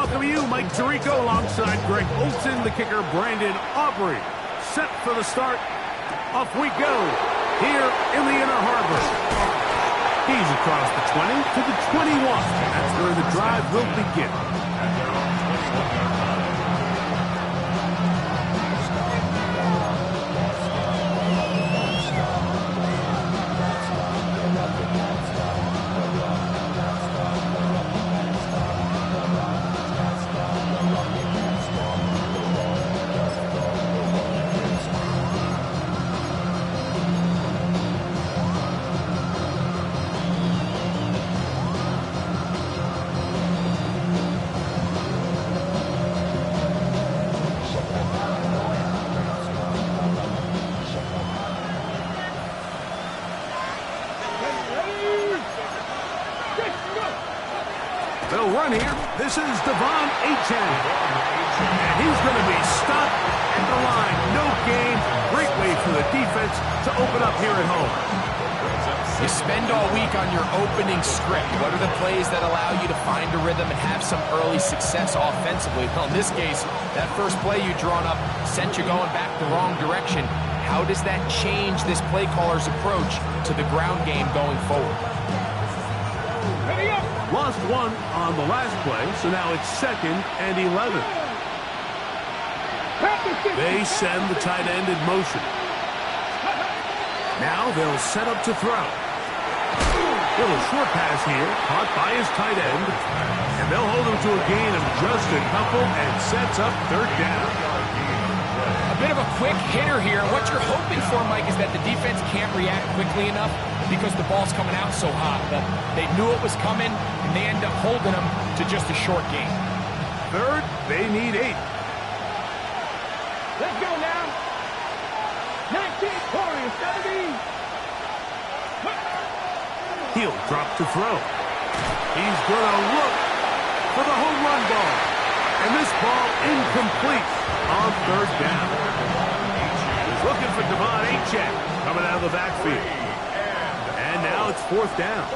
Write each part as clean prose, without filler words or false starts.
welcome you, Mike Tirico, alongside Greg Olson, the kicker, Brandon Aubrey. Set for the start. Off we go here in the Inner Harbor. He's across the 20 to the 21. That's where the drive will begin. They'll run here. This is Devon Achane. And he's going to be stopped at the line. No gain. Great way for the defense to open up here at home. You spend all week on your opening script. What are the plays that allow you to find a rhythm and have some early success offensively? Well, in this case, that first play you drawn up sent you going back the wrong direction. How does that change this play caller's approach to the ground game going forward? Lost one on the last play, so now it's 2nd and 11. They send the tight end in motion. Now they'll set up to throw. Little short pass here, caught by his tight end. And they'll hold him to a gain of just a couple and sets up 3rd down. A bit of a quick hitter here. What you're hoping for, Mike, is that the defense can't react quickly enough because the ball's coming out so hot. But they knew it was coming, and they end up holding them to just a short gain. 3rd, they need 8. Let's go now. 19, 20, 17. He'll drop to throw. He's going to look for the home run ball. And this ball incomplete on 3rd down. He's looking for Devon Achane coming out of the backfield. And now it's 4th down.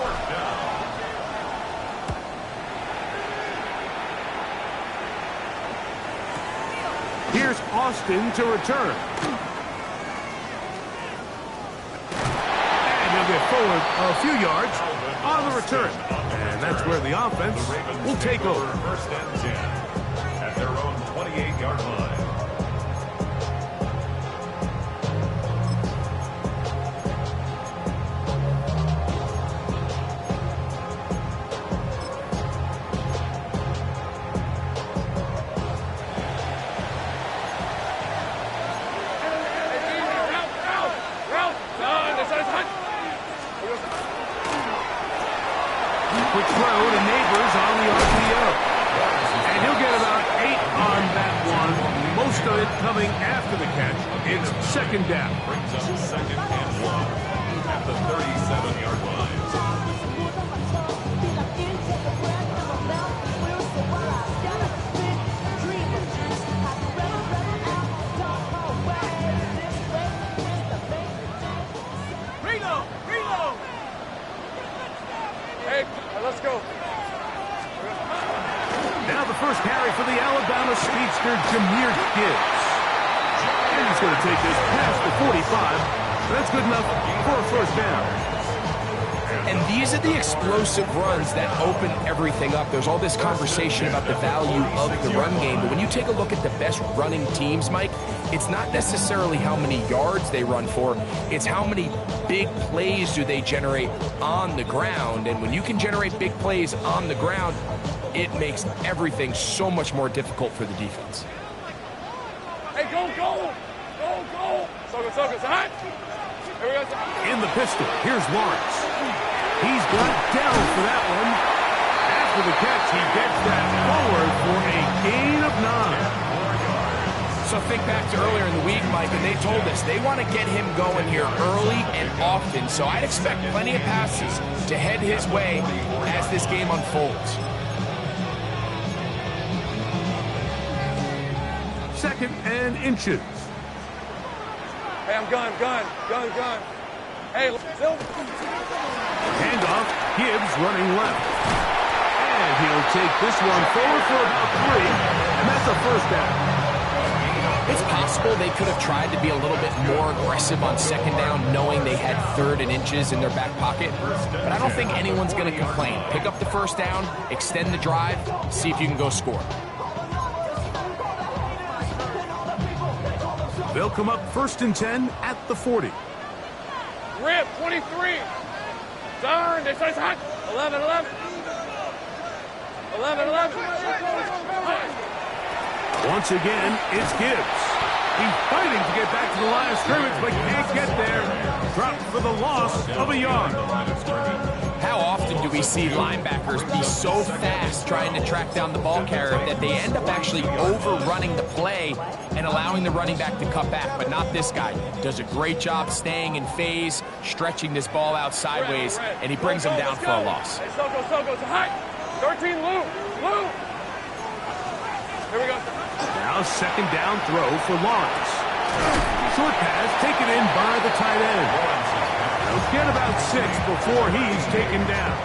Here's Austin to return. And he'll get forward a few yards on the return. And that's where the offense will take over. 1st and 10 at their own 28-yard line. Quick throw to Neighbors on the RPO. And he'll get about 8 on that one. Most of it coming after the catch. It's 2nd down. Brings up 2nd and 1 at the 37-yard line. Let's go. Now the first carry for the Alabama speedster, Jahmyr Gibbs. And he's going to take this past the 45. That's good enough for a 1st down. And these are the explosive runs that open everything up. There's all this conversation about the value of the run game, but when you take a look at the best running teams, Mike, it's not necessarily how many yards they run for, it's how many big plays do they generate on the ground. And when you can generate big plays on the ground, it makes everything so much more difficult for the defense. Hey, go, go! Go, go! So good, hot! Here we go. In the pistol, here's Lawrence. He's got down for that one. After the catch, he gets that forward for a gain of 9. So think back to earlier in the week, Mike, and they told us they want to get him going here early and often. So I'd expect plenty of passes to head his way as this game unfolds. 2nd and inches. Hey, I'm gun. Hey, Phil. Handoff, Gibbs running left. And he'll take this one forward for about 3, and that's a first down. It's possible they could have tried to be a little bit more aggressive on second down, knowing they had 3rd and inches in their back pocket. But I don't think anyone's going to complain. Pick up the first down, extend the drive, see if you can go score. They'll come up 1st and 10 at the 40. Rip, 23. Turn. They say hot. 11, 11. 11, 11. Once again, it's Gibbs. He's fighting to get back to the line of scrimmage, but can't get there. Dropped for the loss of a yard. How often do we see linebackers be so fast trying to track down the ball carrier that they end up actually overrunning the play and allowing the running back to cut back? But not this guy. Does a great job staying in phase, stretching this ball out sideways, and he brings him down for a loss. Hey, Soko, it's hot. 13, Lou. Here we go. Now 2nd down throw for Lawrence. Short pass taken in by the tight end. He'll get about 6 before he's taken down.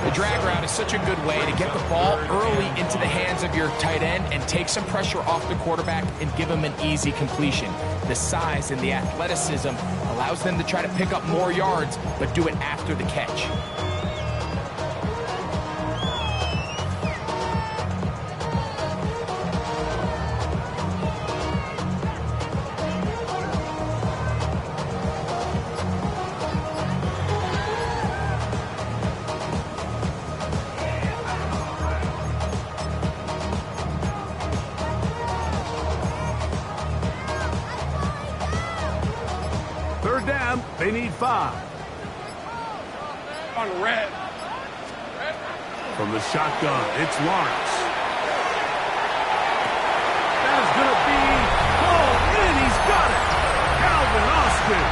The drag route is such a good way to get the ball early into the hands of your tight end and take some pressure off the quarterback and give him an easy completion. The size and the athleticism allows them to try to pick up more yards, but do it after the catch. They need 5. On red. From the shotgun, it's Lawrence. That is going to be pulled in. He's got it. Calvin Austin.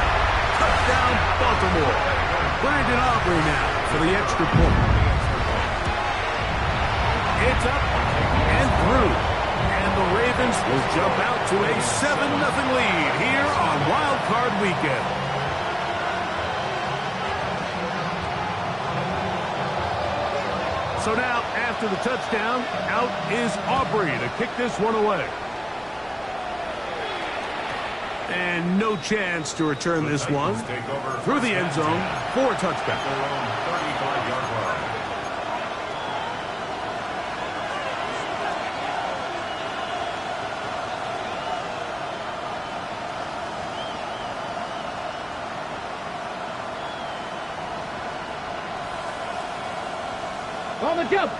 Touchdown, Baltimore. Brandon Aubrey now for the extra point. It's up and through. And the Ravens will jump out to a 7-0 lead here on Wild Card Weekend. So now, after the touchdown, out is Aubrey to kick this one away. And no chance to return this one through the end zone for a touchdown. On the jump.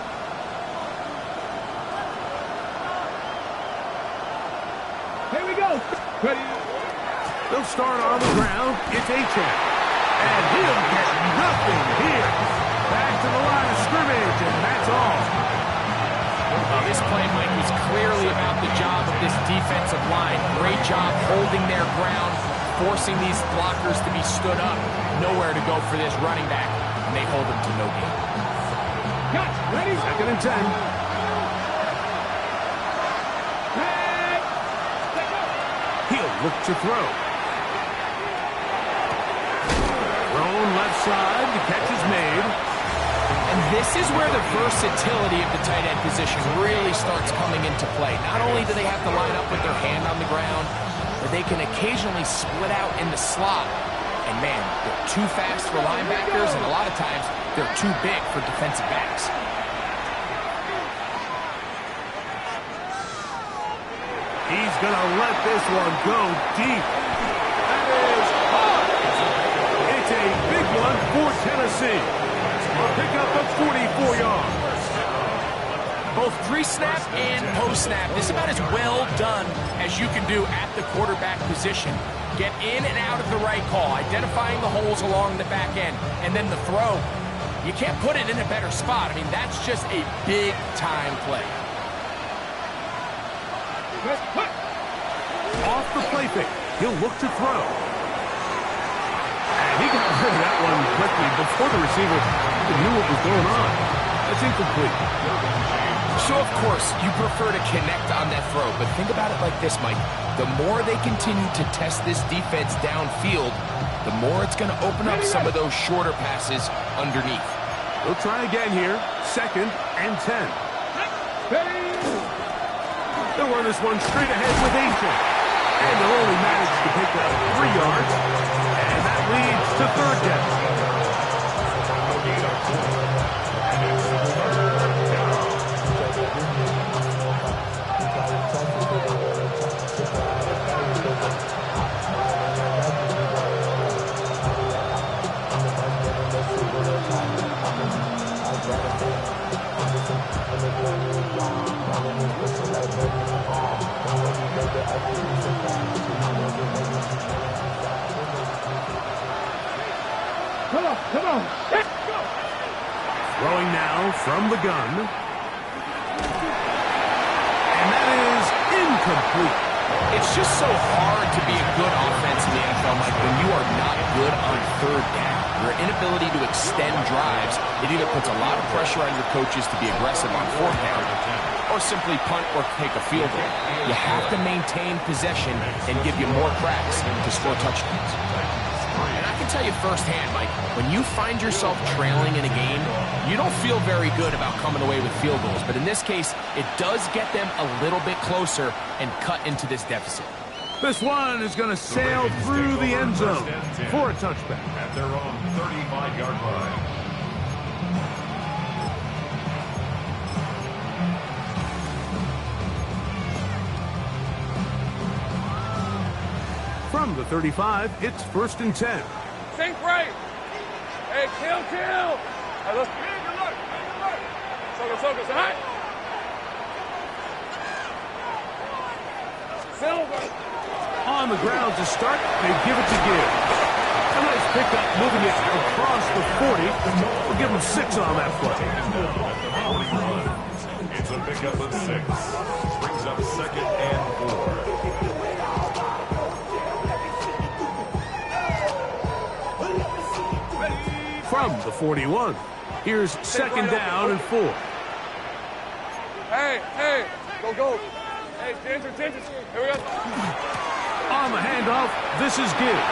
Here we go. Ready. They'll start on the ground. It's Achane. And he'll get nothing here. Back to the line of scrimmage, and that's all. This play, Mike, was clearly about the job of this defensive line. Great job holding their ground, forcing these blockers to be stood up. Nowhere to go for this running back, and they hold him to no gain. Cut. Ready. 2nd and 10. He'll look to throw. Thrown left side. The catch is made. And this is where the versatility of the tight end position really starts coming into play. Not only do they have to line up with their hand on the ground, but they can occasionally split out in the slot. And man, they're too fast for linebackers, and a lot of times they're too big for defensive backs. He's going to let this one go deep. That is hard. It's a big one for Tennessee. A pickup of 44 yards. Both pre-snap and post-snap, this is about as well done as you can do at the quarterback position. Get in and out of the right call, identifying the holes along the back end, and then the throw. You can't put it in a better spot. I mean, that's just a big-time play. Off the play fake. He'll look to throw. And he got rid of that one quickly before the receiver even knew what was going on. That's incomplete. So, of course, you prefer to connect on that throw, but think about it like this, Mike. The more they continue to test this defense downfield, the more it's going to open up some of those shorter passes underneath. We'll try again here. 2nd and 10. They'll run this one straight ahead with Asian. And they'll only manage to pick up 3 yards. And that leads to 3rd down. Come on. Let's go. Throwing now from the gun. And that is incomplete. It's just so hard to be a good offense in the NFL, Mike, when you are not good on 3rd down. Your inability to extend drives, it either puts a lot of pressure on your coaches to be aggressive on 4th down or simply punt or take a field goal. You have to maintain possession and give you more cracks to score touchdowns. And I can tell you firsthand, Mike, when you find yourself trailing in a game, you don't feel very good about coming away with field goals. But in this case, it does get them a little bit closer and cut into this deficit. This one is going to sail through the end zone for a touchback. At their own 35-yard line. From the 35, it's 1st and 10. Think right. Hey, kill. Hey, look. Good luck. Focus. All right. Silver. On the ground to start, they give it to Gibbs. A nice pickup, moving it across the 40. We'll give them 6 on that play. It's a pickup of 6. Brings up 2nd and 4. From the 41, here's 2nd down and 4. Hey. Go. Hey, attention. Here we go. On the handoff, this is Gibbs.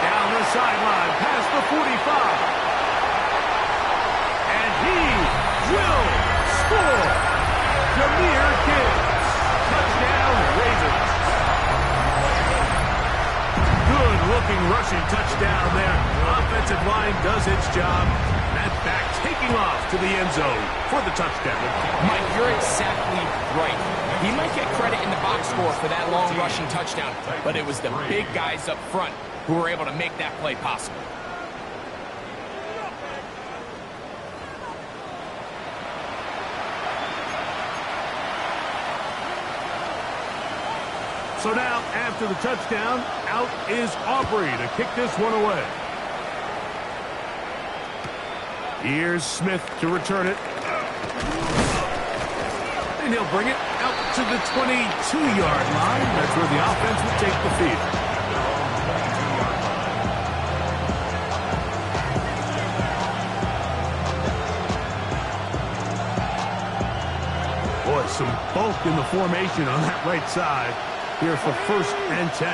Down the sideline, past the 45. And he will score. Jahmyr Gibbs. Touchdown, Ravens. Good-looking rushing touchdown there. Offensive line does its job. That back taking off to the end zone for the touchdown. Mike, you're exactly right. He might get credit in the box score for that long rushing touchdown, but it was the big guys up front who were able to make that play possible. So now, after the touchdown, out is Aubrey to kick this one away. Here's Smith to return it. And he'll bring it out to the 22-yard line. That's where the offense will take the field. Boy, some bulk in the formation on that right side. Here for 1st and 10.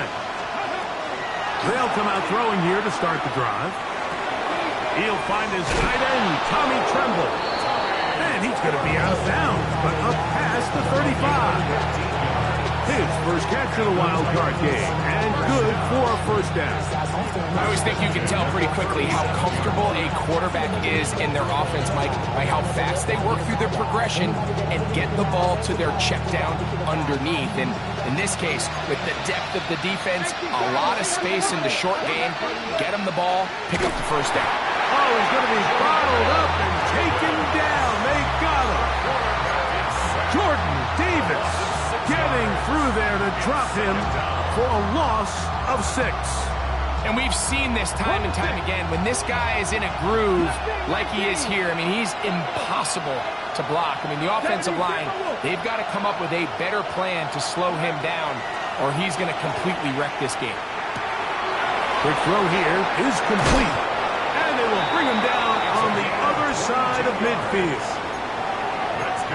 They'll come out throwing here to start the drive. He'll find his tight end, Tommy Tremble. And he's going to be out of bounds, but up past the 35. His first catch of the wild card game, and good for a 1st down. I always think you can tell pretty quickly how comfortable a quarterback is in their offense, Mike, by how fast they work through their progression and get the ball to their check down underneath. And in this case, with the depth of the defense, a lot of space in the short game, get them the ball, pick up the 1st down. Oh, he's going to be bottled up and taken down. They got him. Jordan Davis getting through there to drop him for a loss of 6. And we've seen this time and time again. When this guy is in a groove like he is here, I mean, he's impossible to block. I mean, the offensive line, they've got to come up with a better plan to slow him down, or he's going to completely wreck this game. Quick throw here is complete. And they will bring him down on the other side of midfield.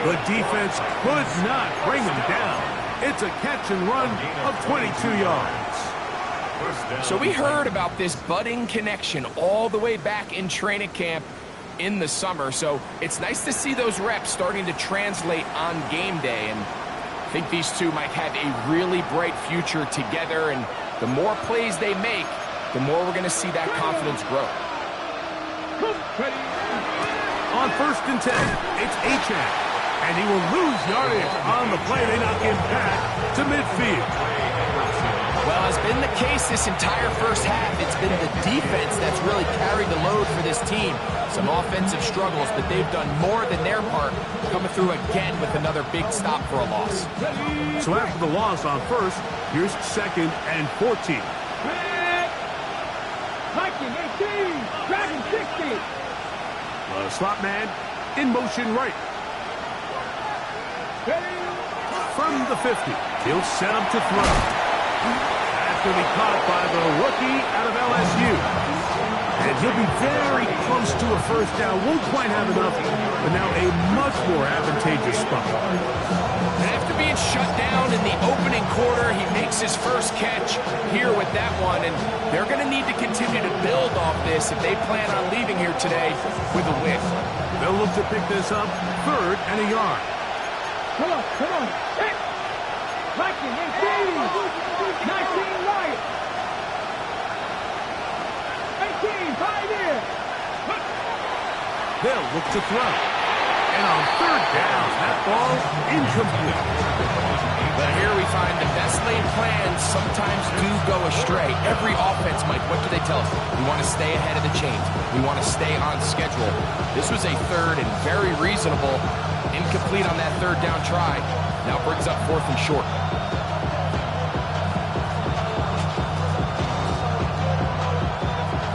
The defense could not bring him down. It's a catch and run of 22 yards. So we heard about this budding connection all the way back in training camp. in the summer, so it's nice to see those reps starting to translate on game day, and I think these two might have a really bright future together, and the more plays they make, the more we're going to see that confidence grow. On 1st and 10, it's Achane, and he will lose yardage on the play. They knock him back to midfield. Well, as been the case this entire first half, it's been the defense that's really carried the load for this team. Some offensive struggles, but they've done more than their part, coming through again with another big stop for a loss. So after the loss on 1st, here's 2nd and 14. Hiking 18, dragging 60. Slot man in motion right. From the 50, he'll set him to throw. That's going to be caught by the rookie out of LSU. And he'll be very close to a first down. Won't quite have enough, but now a much more advantageous spot. And after being shut down in the opening quarter, he makes his first catch here with that one, and they're going to need to continue to build off this if they plan on leaving here today with a win. They'll look to pick this up 3rd and a yard. Come on. Hey. Hiking 18, 19 right. 18, 5 in. They'll look to throw. And on 3rd down, that ball incomplete. But here we find the best laid plans sometimes do go astray. Every offense, Mike, what do they tell us? We want to stay ahead of the chains. We want to stay on schedule. This was a 3rd and very reasonable. Incomplete on that 3rd down try. Now brings up 4th and short.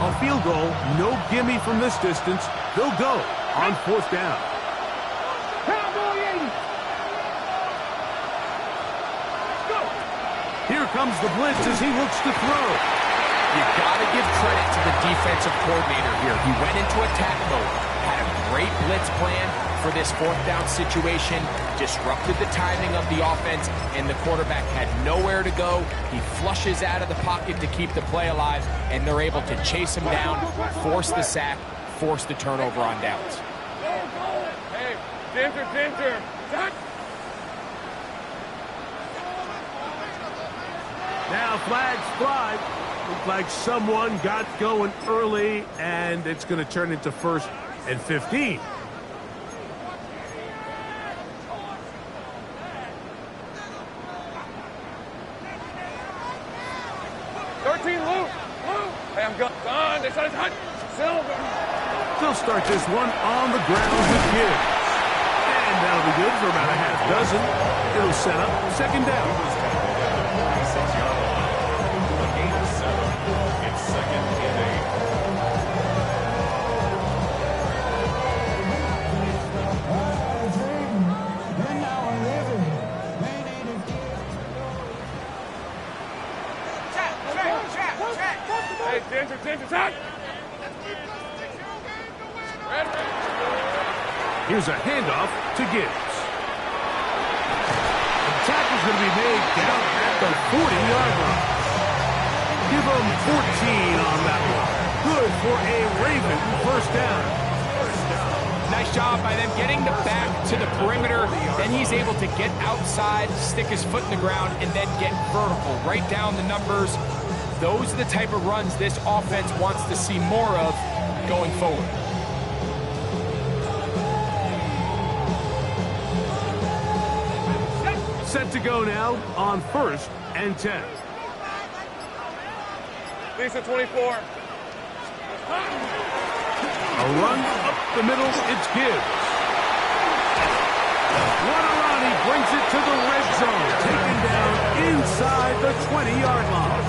On field goal, no gimme from this distance. They'll go on 4th down. Here comes the blitz as he looks to throw. You got to give credit to the defensive coordinator here. He went into attack mode, had a great blitz plan for this 4th down situation, disrupted the timing of the offense, and the quarterback had nowhere to go. He flushes out of the pocket to keep the play alive, and they're able to chase him down, force the sack, force the turnover on downs. Hey, Ginger. Now flags fly. Looks like someone got going early, and it's going to turn into 1st and 15. Hey, I'm gone. They said it's hot. Silver. They'll start this one on the ground with Gibbs. And that'll be good for about a half dozen. It'll set up 2nd down. It's 2nd and 8. Hey, Ginger, tight. Here's a handoff to Gibbs. The tackle's going to be made down at the 40-yard line. Give them 14 on that one. Good for a Raven 1st down. Nice job by them getting the back to the perimeter. Then he's able to get outside, stick his foot in the ground, and then get vertical. Right down the numbers. Those are the type of runs this offense wants to see more of going forward. Set to go now on 1st and 10. Lisa 24. A run up the middle, it's Gibbs. What a run, he brings it to the red zone. Taken down inside the 20-yard line.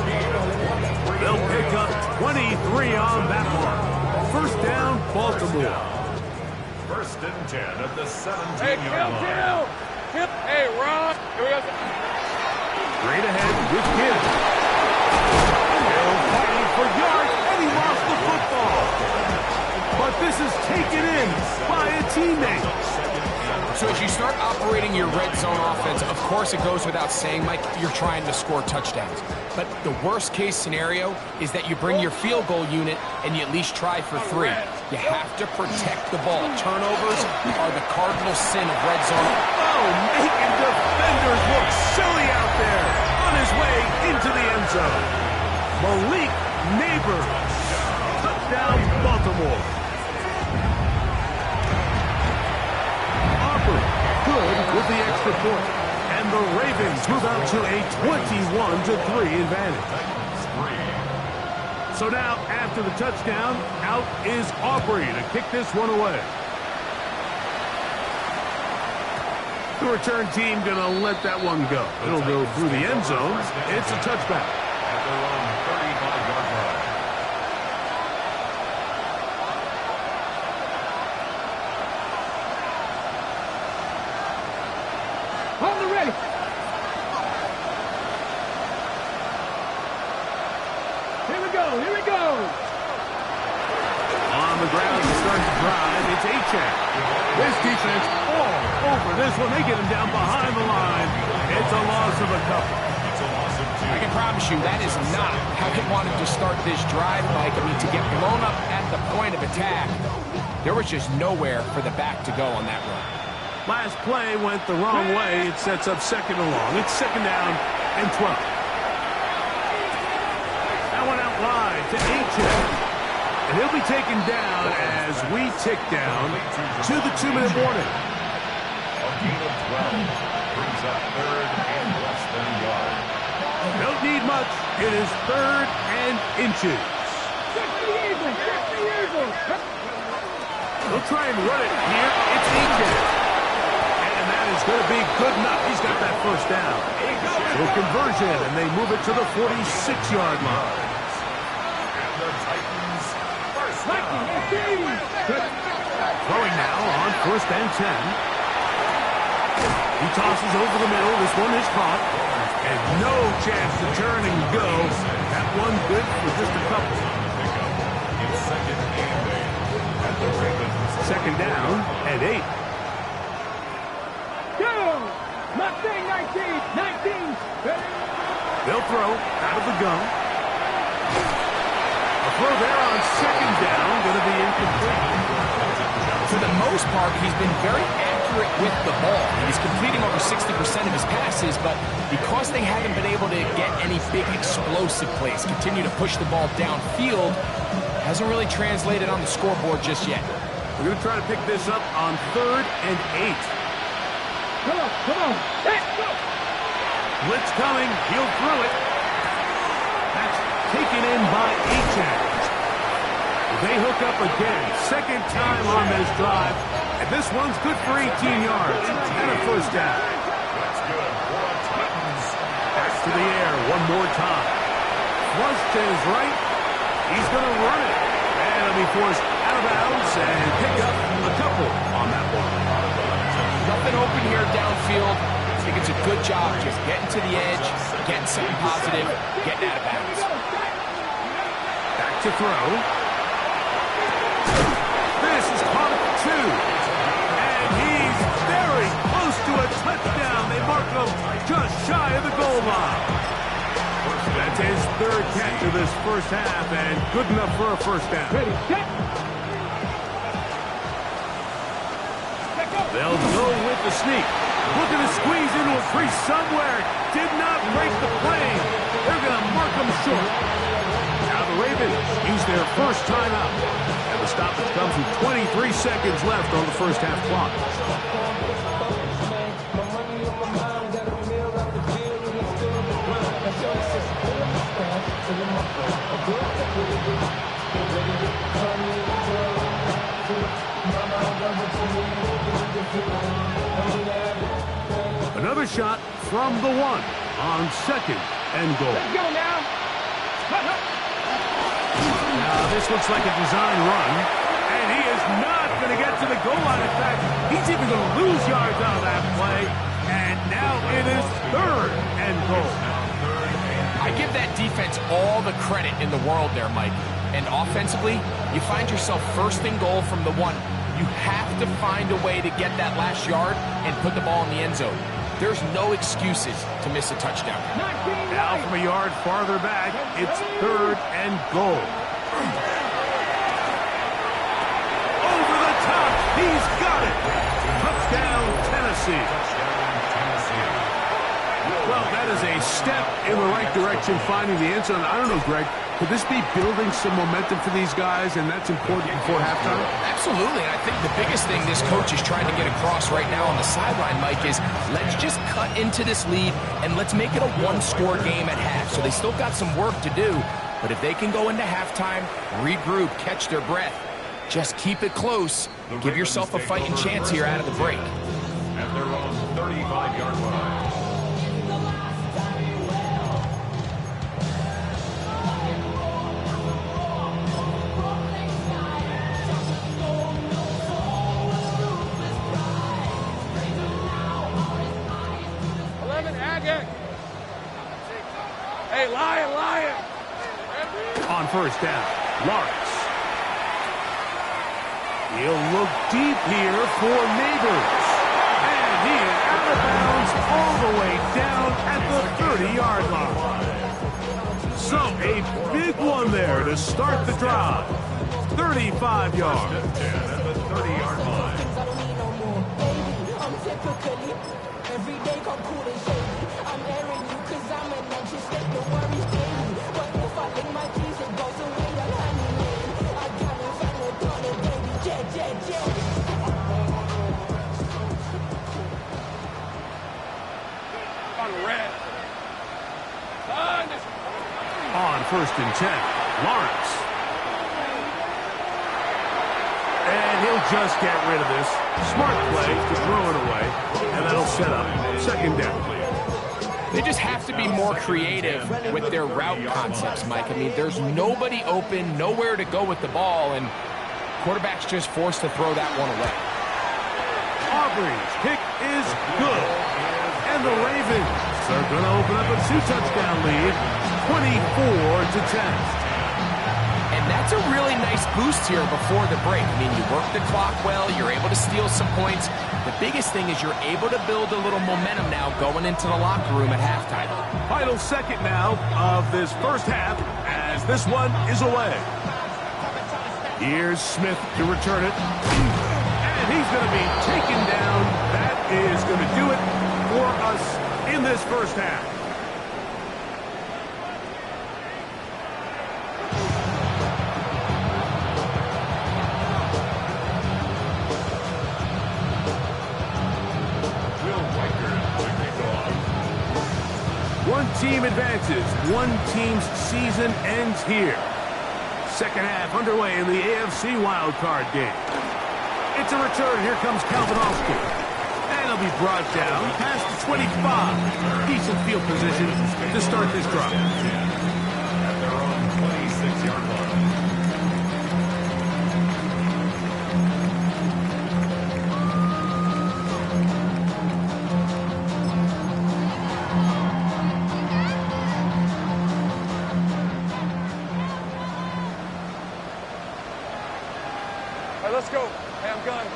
They'll pick up 23 on that one. 1st down, Baltimore. 1st and 10 at the 17-yard Hey, line. Hey, Ron. Here we go. Straight ahead with Gibbs. Still fighting for yards, and he lost the football. But this is taken in by a teammate. So as you start operating your red zone offense, of course it goes without saying, Mike, you're trying to score touchdowns. But the worst case scenario is that you bring your field goal unit and you at least try for 3. You have to protect the ball. Turnovers are the cardinal sin of red zone. Oh, making defenders look silly out there on his way into the end zone. Malik Neighbors. Touchdown, Baltimore. Good with the extra point. And the Ravens move out to a 21-3 advantage. So now, after the touchdown, out is Aubrey to kick this one away. The return team going to let that one go. It'll go through the end zone. It's a touchback. At their own 35-yard line. Hold it ready. Here we go. Here we go. On the ground to start the drive, it's Achek. This defense all over this one. They get him down behind the line. It's a loss of a couple. It's a loss of 2. I can promise you that is not how they wanted to start this drive, Mike. I mean, to get blown up at the point of attack, there was just nowhere for the back to go on that run. Last play went the wrong way. It sets up second and long. It's second down and 12. That one out wide to Achek. And he'll be taken down as we tick down to the 2-minute warning. A gain of 12 brings up third and less than a yard. Don't need much. It is third and inches. Check the Eagles. Check the Eagles. They'll try and run it here. It's Achek. And that is going to be good enough. He's got that first down. So conversion, and they move it to the 46-yard line. And the Titans first Lightning, down. Throwing now on first and 10. He tosses over the middle. This one is caught. And no chance to turn and go. That one good for just a couple. It's second and 8. At the Ravens. Second down and 8. Go. Mustang 19. 19. They'll throw out of the gun. A throw there on second down. Going to be incomplete. For the most part, he's been very accurate with the ball. He's completing over 60% of his passes, but because they haven't been able to get any big explosive plays, continue to push the ball downfield, hasn't really translated on the scoreboard just yet. We're going to try to pick this up on third and 8. Come on, come on. Let's go. Blitz coming. He'll throw it. That's taken in by Achek. They hook up again. Second time on this drive. And this one's good for 18 yards and a first down. That's good for the Titans. Back to the air one more time. Flush to his right. He's going to run it. And it'll be forced out of bounds and pick up a couple on that one. Nothing open here downfield. I think it's a good job just getting to the edge, getting something positive, getting out of bounds. Back to throw. This is caught at 2. And he's very close to a touchdown. They mark him just shy of the goal line. That's his third catch of this first half, and good enough for a first down. Ready, set. They'll go with the sneak. Looking to squeeze into a crease somewhere. Did not break the plane. They're going to mark him short. Now the Ravens use their first timeout. And the stoppage comes with 23 seconds left on the first half clock. Another shot from the 1 on second and goal. Let's go now. Now this looks like a design run, and he is not going to get to the goal line. In fact, he's even going to lose yards out of that play, and now it is third and goal. I give that defense all the credit in the world there, Mike. And offensively, you find yourself first and goal from the 1. You have to find a way to get that last yard and put the ball in the end zone. There's no excuses to miss a touchdown. Now from a yard farther back, it's 3rd and goal. Over the top, he's got it. Touchdown, Tennessee. Well, that is a step in the right direction, finding the end zone. I don't know, Greg, could this be building some momentum for these guys, and that's important before halftime? Absolutely. And I think the biggest thing this coach is trying to get across right now on the sideline, Mike, is let's just cut into this lead and let's make it a one-score game at half. So they still got some work to do, but if they can go into halftime, regroup, catch their breath, just keep it close, give yourself a fighting chance here out of the break. At their own 35-yard line. 11, Agate. Hey, Lion. On first down, Lawrence. He'll look deep here for Neighbors. And he is out of bounds all the way down at the 30-yard line. So a big one there to start the drive. 35 yards. At the 30-yard line. Every day come cool and shady. I'm airing you cause I'm an anxious state. No worries, baby. But if I lick my keys, it goes away like honey, man. I got it from the corner, baby. Jet. On red. On first and 10, Lawrence. And he'll just get rid of this. Smart play to throw it away. And that'll set up 2nd down. They just have to be more creative with their route concepts, Mike. I mean, there's nobody open, nowhere to go with the ball, and quarterback's just forced to throw that one away. Aubrey's kick is good. And the Ravens are going to open up a 2-touchdown lead, 24-10. And that's a really nice boost here before the break. I mean, you work the clock well, you're able to steal some points. The biggest thing is you're able to build a little momentum now going into the locker room at halftime. Final second now of this first half as this one is away. Here's Smith to return it. And he's going to be taken down. That is going to do it for us in this first half. One team advances. One team's season ends here. Second half underway in the AFC wildcard game. It's a return. Here comes Calvin Austin. And he'll be brought down past the 25. Decent field position to start this drive. At their own 26-yard line. Hey, let's go. Hey, I'm gun.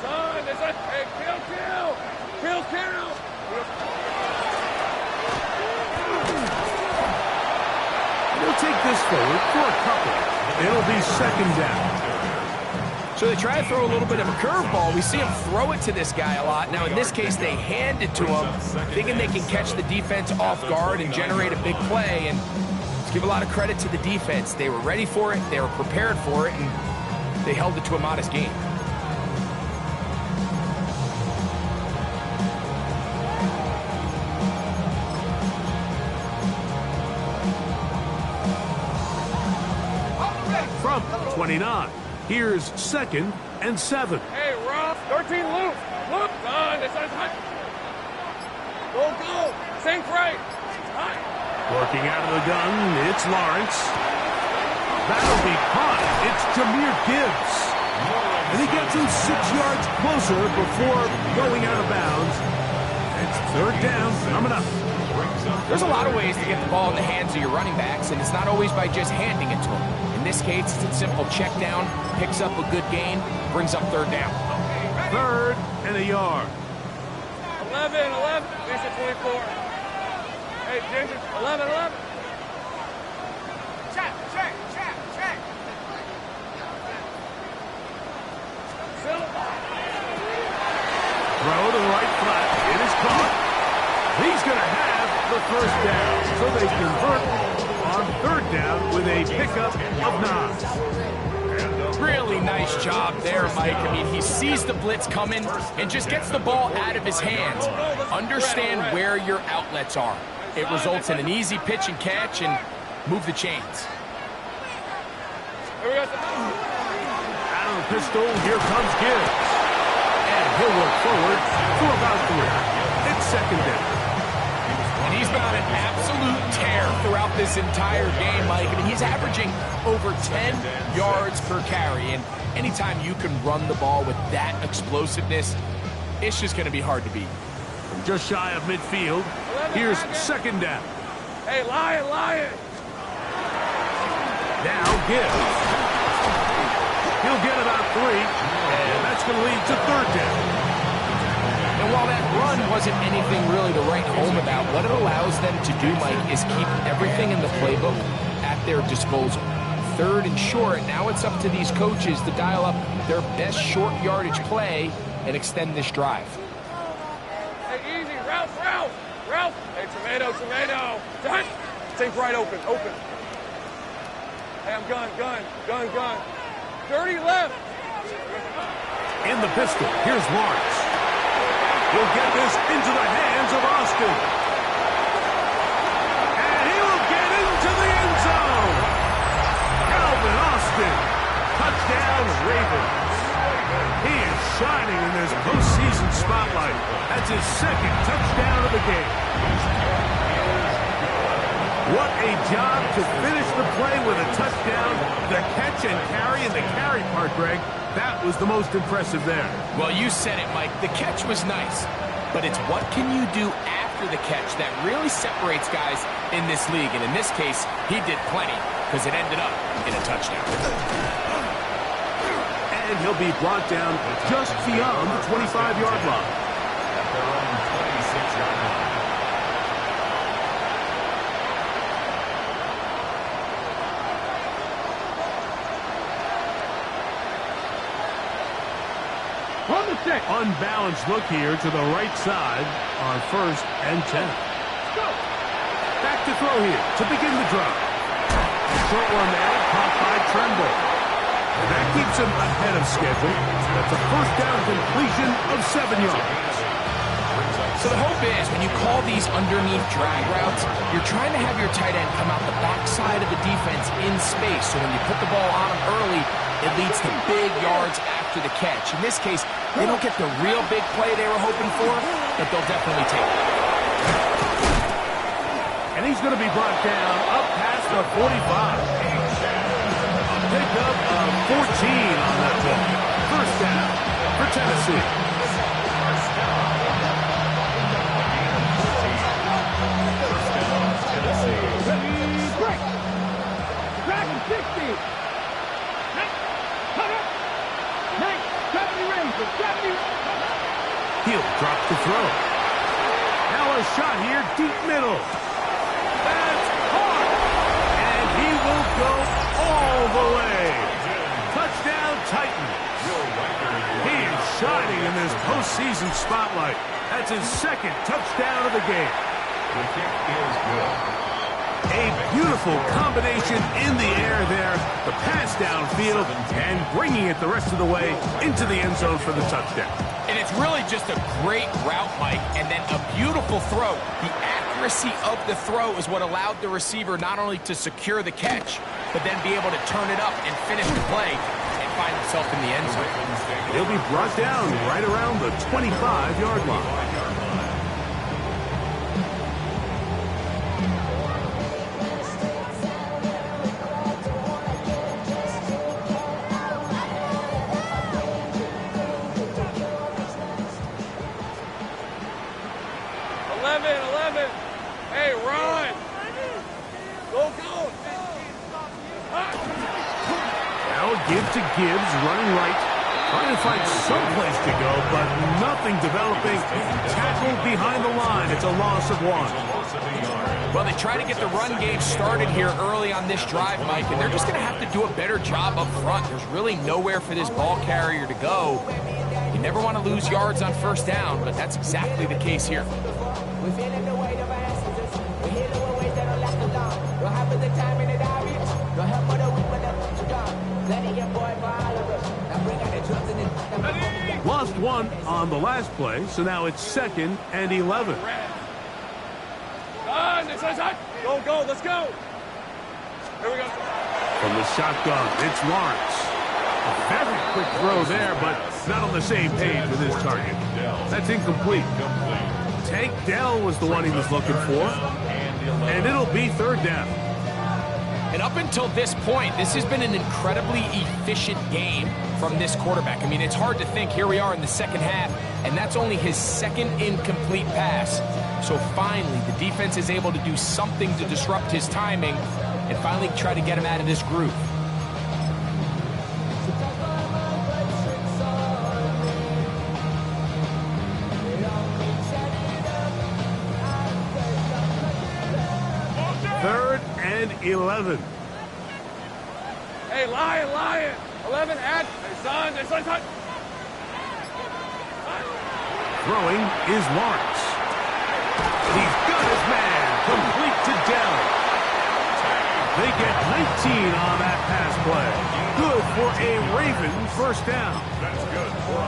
Son, there's a... Hey, kill. They'll take this forward for a couple. It'll be 2nd down. So they try to throw a little bit of a curveball. We see him throw it to this guy a lot. Now, in this case, they hand it to him, thinking they can catch the defense off guard and generate a big play. And let's give a lot of credit to the defense. They were ready for it, they were prepared for it, and they held it to a modest game. From 29, here's 2nd and 7. Hey, Rob. 13 loop. Son, there's a... Go. Sink right. Working out of the gun, it's Lawrence. That'll be caught. It's Jahmyr Gibbs. And he gets him 6 yards closer before going out of bounds. It's 3rd down coming up. There's a lot of ways to get the ball in the hands of your running backs, and it's not always by just handing it to them. In In this case, it's a simple check down, picks up a good gain, brings up third down. 3rd and a yard. 11, 11. Lisa, 24. Hey, Ginger, 11, 11. Check. Throw to the right flat. It is caught. He's going to have the first down. So they convert on 3rd down with a pickup of 9. Really nice job there, Mike. I mean, he sees the blitz coming and just gets the ball out of his hands. Understand where your outlets are. It results in an easy pitch and catch and move the chains. Here we go. Out of the pistol, here comes Gibbs. And he'll work forward for about 3. It's 2nd down. And he's been on an absolute tear throughout this entire game, Mike. I mean, he's averaging over 10 yards per carry. And anytime you can run the ball with that explosiveness, it's just going to be hard to beat. Just shy of midfield. Here's 2nd down. Hey, Lion. Now Gibbs. He'll get about 3. And that's going to lead to 3rd down. And while that run wasn't anything really to write home about, what it allows them to do, Mike, is keep everything in the playbook at their disposal. 3rd and short, now it's up to these coaches to dial up their best short yardage play and extend this drive. Hey, easy. Ralph. Hey, tomato. Think right open. Hey, I'm gun. 30 left. In the pistol, here's Lawrence. He'll get this into the hands of Austin. And he will get into the end zone. Calvin Austin. Touchdown, Ravens. He is shining in this postseason spotlight. That's his 2nd touchdown of the game. What a job to finish the play with a touchdown. The catch and carry, and the carry part, Greg, that was the most impressive there. Well, you said it, Mike. The catch was nice, but it's what can you do after the catch that really separates guys in this league. And in this case, he did plenty because it ended up in a touchdown. And he'll be brought down just beyond the 25-yard line. At their own 26-yard line. Unbalanced look here to the right side on 1st and 10. Back to throw here to begin the drive. Short one there, caught by Tremble. And that keeps him ahead of schedule. That's a 1st down completion of 7 yards. So the hope is when you call these underneath drag routes, you're trying to have your tight end come out the backside of the defense in space. So when you put the ball on him early, it leads to big yards after the catch. In this case, they don't get the real big play they were hoping for, but they'll definitely take it. And he's going to be brought down up past the 45. A pickup of 14 on that ball. 1st down for Tennessee. He'll drop the throw. Now a shot here, deep middle. That's caught. And he will go all the way. Touchdown, Titans. He is shining in this postseason spotlight. That's his 2nd touchdown of the game. The kick is good. A beautiful combination in the air there. The pass downfield and bringing it the rest of the way into the end zone for the touchdown. And it's really just a great route, Mike, and then a beautiful throw. The accuracy of the throw is what allowed the receiver not only to secure the catch, but then be able to turn it up and finish the play and find himself in the end zone. He'll be brought down right around the 25-yard line. Hey, run! Go! to Gibbs, running right. Trying to find someplace to go, but nothing developing. Tackled behind the line. It's a loss of 1. Well, they try to get the run game started here early on this drive, Mike, and they're just going to have to do a better job up front. There's really nowhere for this ball carrier to go. You never want to lose yards on first down, but that's exactly the case here. We're feeling the weight of our ancestors. We're healing with ways that don't last as long. Don't have the time in the diary. Don't help for the weak, but the strong. Letting your boy for all of us. Now bring out the drugs and the... Lost 1 on the last play, so now it's 2nd and 11. Go, go, let's go. Here we go. From the shotgun, it's Lawrence. A very quick throw there, but not on the same page with his target. That's incomplete. Tank Dell was the one he was looking for. And it'll be 3rd down. And up until this point, this has been an incredibly efficient game from this quarterback. I mean, it's hard to think. Here we are in the second half, and that's only his 2nd incomplete pass. So finally, the defense is able to do something to disrupt his timing and finally try to get him out of this groove. Third and 11. Hey, Lion. 11, add. Hey, son. Throwing is Lawrence. He's got his man. Complete to Dell. They get 19 on that pass play. Good for a Raven first down. That's good for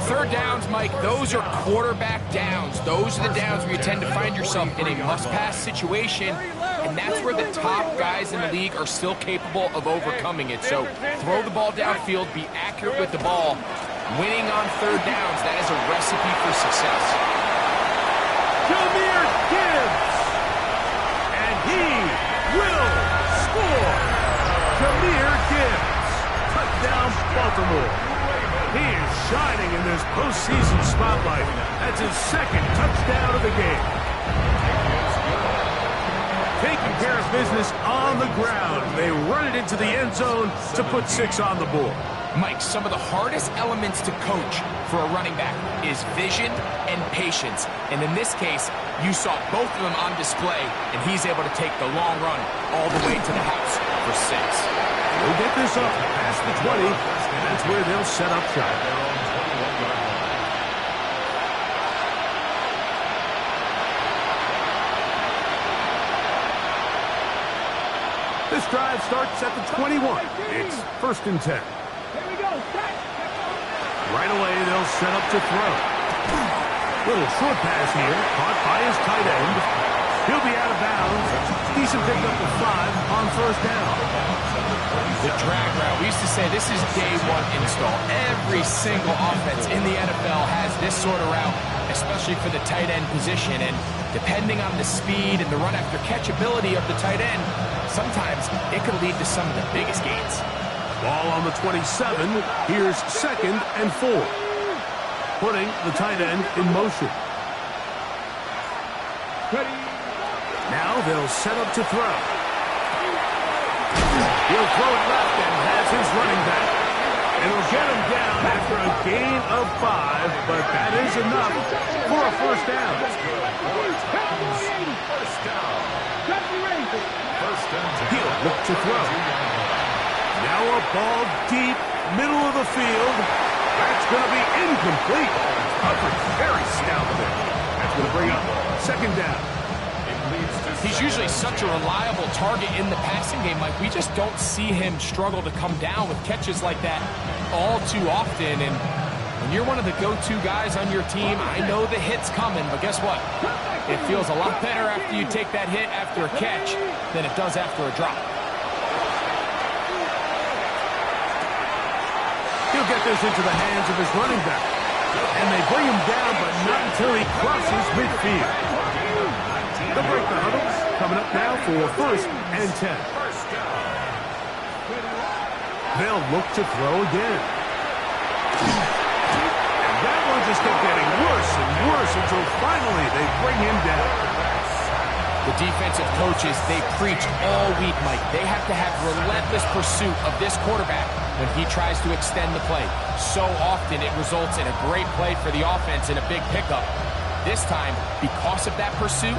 3rd downs, Mike, those are quarterback downs. Those are the downs where you tend to find yourself in a must-pass situation, and that's where the top guys in the league are still capable of overcoming it. So throw the ball downfield, be accurate with the ball. Winning on 3rd downs, that is a recipe for success. Jahmyr Gibbs. And he will score. Jahmyr Gibbs. Touchdown, Baltimore. He is shining in this postseason spotlight. That's his 2nd touchdown of the game. Taking care of business on the ground. They run it into the end zone to put 6 on the board. Mike, some of the hardest elements to coach for a running back is vision and patience. And in this case, you saw both of them on display, and he's able to take the long run all the way to the house for 6. They'll get this up past the 20, and that's where they'll set up shop. This drive starts at the 21. It's 1st and 10. Right away, they'll set up to throw. Little short pass here, caught by his tight end. He'll be out of bounds. Decent pickup of 5 on 1st down. The drag route, we used to say this is day 1 install. Every single offense in the NFL has this sort of route, especially for the tight end position. And depending on the speed and the run after catch ability of the tight end, sometimes it could lead to some of the biggest gains. Ball on the 27. Here's 2nd and 4. Putting the tight end in motion. Now they'll set up to throw. He'll throw it left and has his running back. It'll get him down after a gain of 5, but that is enough for a 1st down. He'll look to throw. Now a ball deep, middle of the field. That's going to be incomplete. Coverage very stout there. That's going to bring up 2nd down. He's usually such a reliable target in the passing game. Like, we just don't see him struggle to come down with catches like that all too often. And when you're one of the go-to guys on your team, I know the hit's coming, but guess what? It feels a lot better after you take that hit after a catch than it does after a drop. He'll get this into the hands of his running back. And they bring him down, but not until he crosses midfield. They'll break the huddles. Coming up now for 1st and 10. They'll look to throw again. And that one just kept getting worse and worse until finally they bring him down. The defensive coaches, they preach all week, Mike. They have to have relentless pursuit of this quarterback when he tries to extend the play. So often it results in a great play for the offense and a big pickup. This time, because of that pursuit,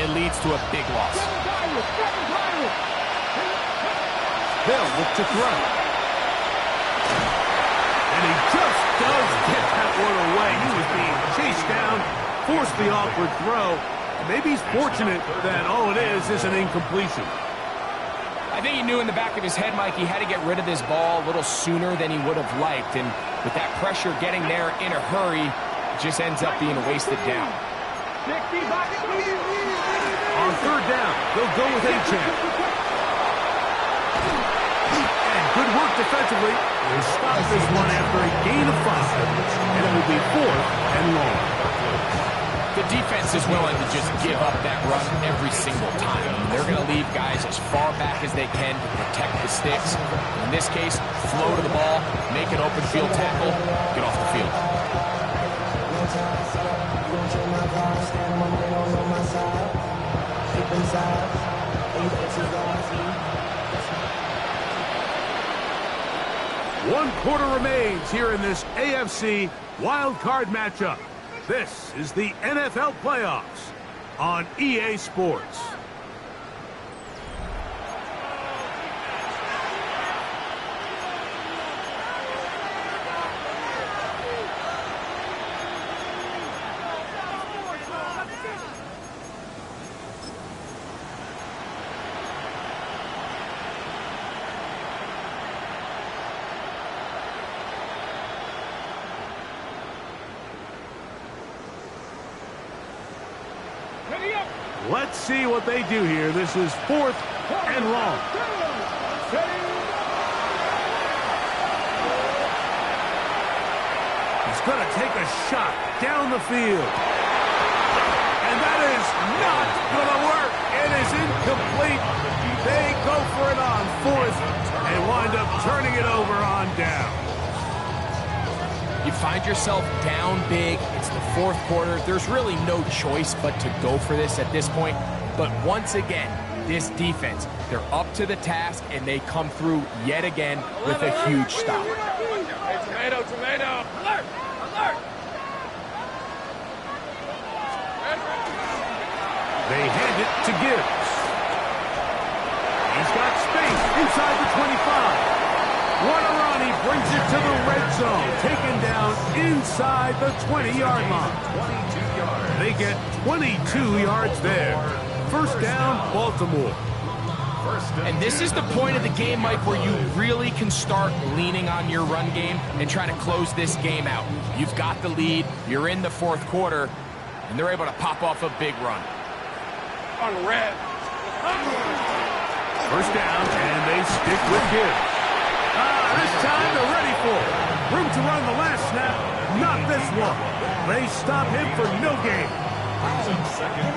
it leads to a big loss. They'll look to throw. And he just does get that one away. He was being chased down, forced the awkward throw. Maybe he's fortunate that all it is an incompletion. I think he knew in the back of his head, Mike, he had to get rid of this ball a little sooner than he would have liked. And with that pressure getting there in a hurry, it just ends up being a wasted down. On third down, they'll go with A-Champ. And good work defensively. They stop this one after a gain of 5. And it will be 4th and long. The defense is willing to just give up that run every single time. They're going to leave guys as far back as they can to protect the sticks. In this case, flow to the ball, make an open field tackle, get off the field. One quarter remains here in this AFC wild card matchup. This is the NFL playoffs on EA Sports. Let's see what they do here. This is 4th and long. He's going to take a shot down the field. And that is not going to work. It is incomplete. They go for it on 4th and wind up turning it over on down. You find yourself down big. It's the 4th quarter. There's really no choice but to go for this at this point. But once again, this defense, they're up to the task, and they come through yet again with a huge stop. Hey, tomato, tomato. Alert! Alert! They hand it to Gibbs. He's got space inside the 25. What a run. He brings it to the red zone. Taken down inside the 20-yard line. 22 yards. They get 22 yards there. First down, Baltimore. And this is the point of the game, Mike, where you really can start leaning on your run game and try to close this game out. You've got the lead. You're in the 4th quarter, and they're able to pop off a big run. On red. First down, and they stick with Gibbs. This time they're ready for it. Room to run the last snap. Not this one. They stop him for no gain.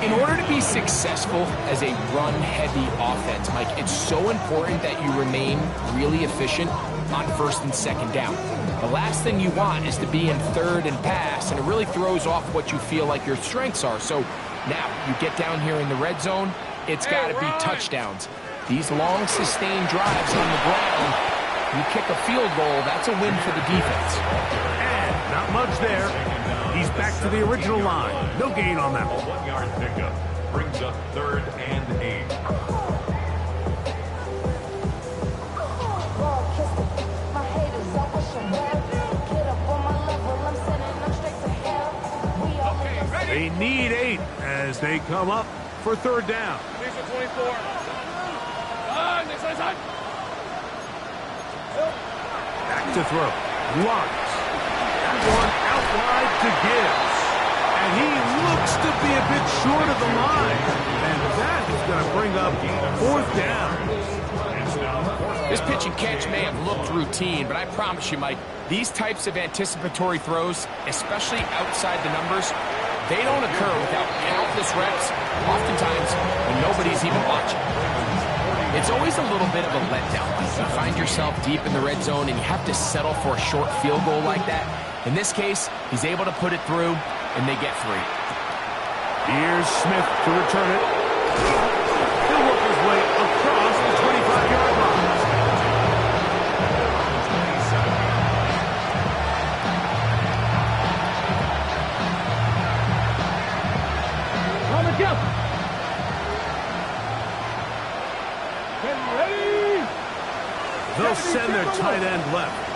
In order to be successful as a run-heavy offense, Mike, it's so important that you remain really efficient on 1st and 2nd down. The last thing you want is to be in 3rd and pass, and it really throws off what you feel like your strengths are. So now you get down here in the red zone, it's got to be touchdowns. These long, sustained drives on the ground, you kick a field goal, that's a win for the defense. And not much there. He's back to the original line. No gain on that one. 1-yard pickup brings up 3rd and 8. They need 8 as they come up for 3rd down. These are 24. Next side. Back to throw. Lawrence. That one out wide to Gibbs. And he looks to be a bit short of the line. And that is going to bring up 4th down. This pitch and catch may have looked routine, but I promise you, Mike, these types of anticipatory throws, especially outside the numbers, they don't occur without countless reps, oftentimes when nobody's even watching. It's always a little bit of a letdown. You find yourself deep in the red zone and you have to settle for a short field goal like that. In this case, he's able to put it through, and they get 3. Here's Smith to return it. He'll work his way across the 25-yard line. They'll send their tight end left.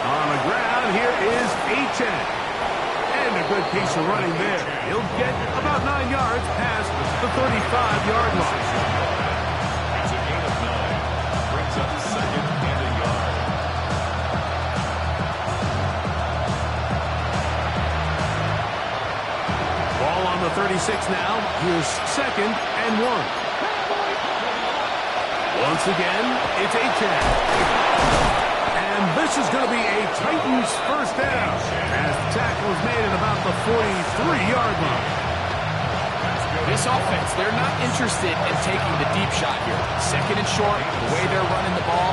On the ground, here is Achane. And a good piece of running there. He'll get about 9 yards past the 35-yard line. It's a gain of 9. Brings up 2nd and a yard. Ball on the 36 now. Here's 2nd and 1. Once again, it's Achane. And this is going to be a Titans first down as the tackle is made at about the 43-yard line. This offense, they're not interested in taking the deep shot here. 2nd and short, the way they're running the ball,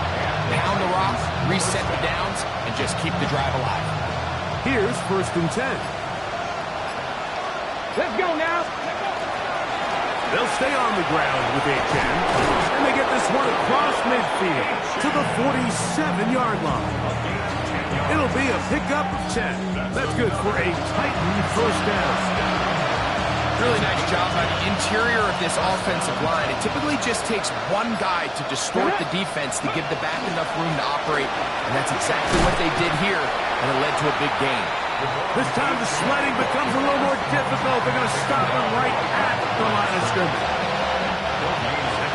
pound the rock, reset the downs, and just keep the drive alive. Here's 1st and 10. Let's go now. They'll stay on the ground with Achane, and they get this one across midfield to the 47-yard line. It'll be a pickup of 10. That's good for a Titan first down. Really nice job by the interior of this offensive line. It typically just takes one guy to distort the defense to give the back enough room to operate, and that's exactly what they did here, and it led to a big gain. This time the sledding becomes a little more difficult. They're going to stop him right at the line of scrimmage.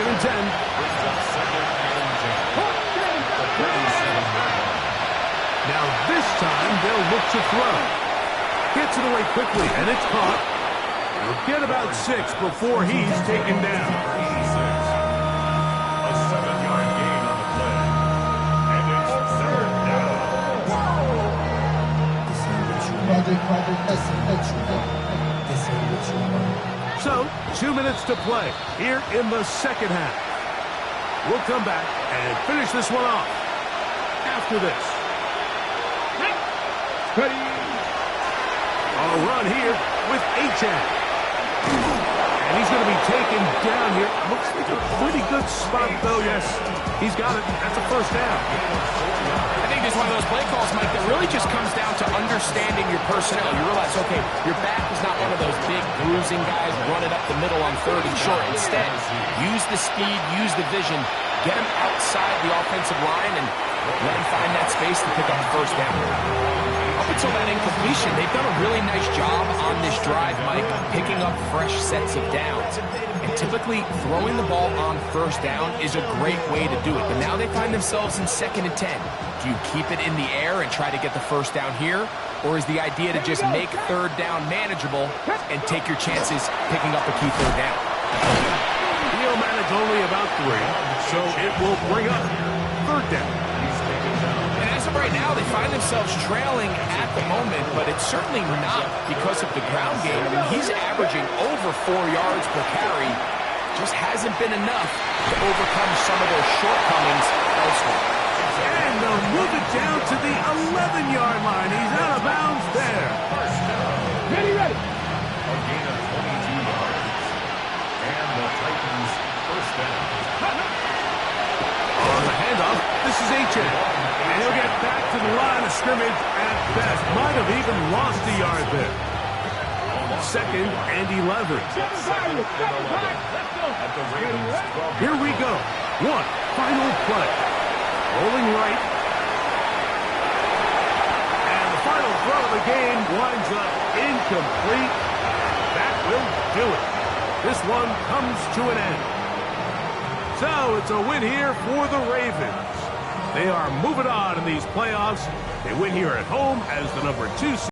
2nd and 10. Now this time they'll look to throw. Gets it away quickly, and it's caught. He'll get about 6 before he's taken down. A 7-yard gain on the play. And it's 3rd down. So, 2 minutes to play here in the second half. We'll come back and finish this one off after this. A run here with Achane. And he's going to be taken down here. Looks like a pretty good spot, though. Yes, he's got it. That's a first down. I think it's one of those play calls, Mike, that really just comes down to understanding your personnel. You realize, okay, your back is not one of those big bruising guys running up the middle on 3rd and short. Instead, use the speed, use the vision, get him outside the offensive line, and let him find that space to pick up the first down. Up until that incompletion, they've done a really nice job on this drive, Mike, picking up fresh sets of downs. And typically, throwing the ball on 1st down is a great way to do it. But now they find themselves in 2nd and 10. Do you keep it in the air and try to get the first down here? Or is the idea to just make 3rd down manageable and take your chances picking up a key 3rd down? He'll manage only about 3, so it will bring up 3rd down. And as of right now, they find themselves trailing at the moment, but it's certainly not because of the ground game. I mean, he's averaging over 4 yards per carry. Just hasn't been enough to overcome some of their shortcomings elsewhere. And they'll move it down to the 11-yard line. He's out of bounds there. Ready. A gain of 22 yards. And the Titans first down. On the handoff, this is Achane. And he'll get back to the line of scrimmage at best. Might have even lost a yard there. 2nd and 11. Here we go. One final play. Rolling right. And the final throw of the game winds up incomplete. That will do it. This one comes to an end. So it's a win here for the Ravens. They are moving on in these playoffs. They win here at home as the number 2 seed.